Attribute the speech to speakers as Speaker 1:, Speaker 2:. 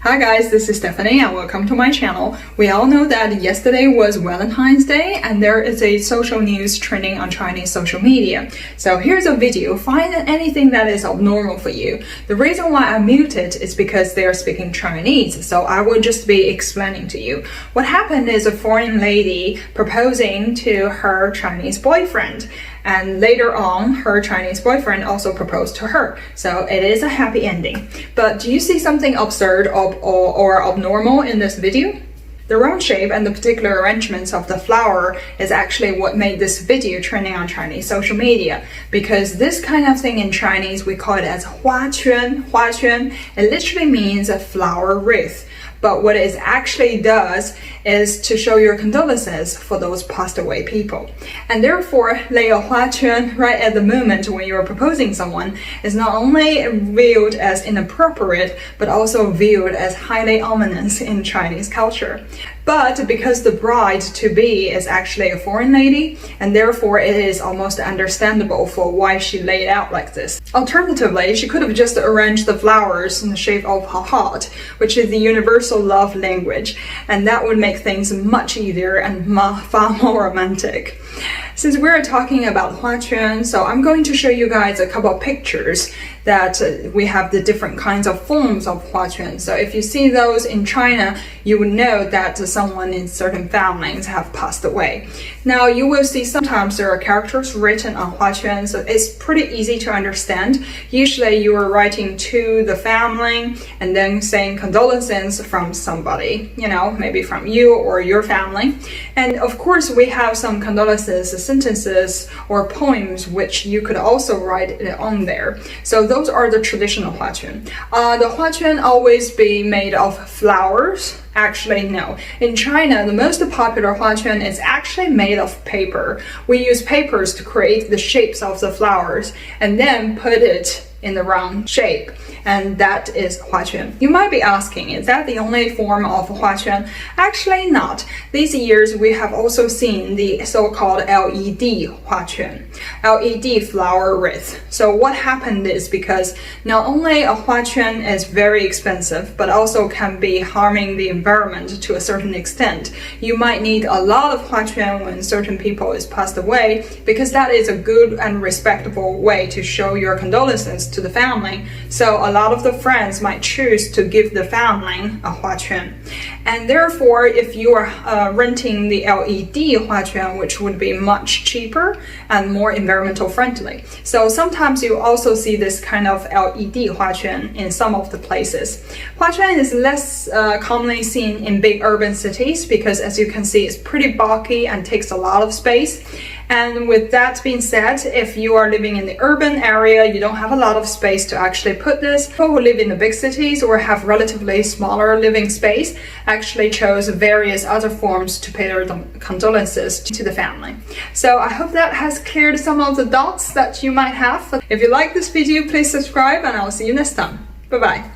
Speaker 1: Hi guys, this is Stephanie and welcome to my channel. We all know that yesterday was Valentine's Day and there is a social news trending on Chinese social media. So here's a video, find anything that is abnormal for you. The reason why I muted is because they are speaking Chinese, so I will just be explaining to you. What happened is a foreign lady proposing to her Chinese boyfriend. And later on, her Chinese boyfriend also proposed to her. So it is a happy ending. But do you see something absurd or abnormal in this video? The round shape and the particular arrangements of the flower is actually what made this video trending on Chinese social media. Because this kind of thing in Chinese, we call it as 花圈. 花圈, it literally means a flower wreath. But what it actually does is to show your condolences for those passed away people. And therefore, lay a 花圈 right at the moment when you're proposing someone is not only viewed as inappropriate, but also viewed as highly ominous in Chinese culture. But because the bride-to-be is actually a foreign lady, and therefore it is almost understandable for why she laid out like this. Alternatively, she could have just arranged the flowers in the shape of her heart, which is the universal love language, and that would make things much easier and far more romantic. Since we're talking about 花圈, so I'm going to show you guys a couple of pictures that we have the different kinds of forms of 花圈. So if you see those in China, you would know that someone in certain families have passed away. Now you will see sometimes there are characters written on 花圈, so it's pretty easy to understand. Usually you are writing to the family and then saying condolences from somebody, you know, maybe from you or your family. And of course we have some condolences sentences or poems which you could also write on there. So those are the traditional 花圈. The 花圈always be made of flowers? Actually, no. In China, the most popular 花圈 is actually made of paper. We use papers to create the shapes of the flowers and then put it in the round shape, and that is 花圈. You might be asking, is that the only form of 花圈? Actually not. These years we have also seen the so-called LED 花圈, LED flower wreath. So what happened is because not only a 花圈 is very expensive, but also can be harming the environment to a certain extent. You might need a lot of 花圈 when certain people is passed away, because that is a good and respectable way to show your condolences to the family. So a lot of the friends might choose to give the family a 花圈. And therefore, if you are renting the LED 花圈, which would be much cheaper and more environmental friendly. So sometimes you also see this kind of LED 花圈 in some of the places. 花圈 is less commonly seen in big urban cities because, as you can see, it's pretty bulky and takes a lot of space. And with that being said, if you are living in the urban area, you don't have a lot of space to actually put this. People who live in the big cities or have relatively smaller living space actually chose various other forms to pay their condolences to the family. So I hope that has cleared some of the doubts that you might have. If you like this video, please subscribe and I'll see you next time. Bye bye.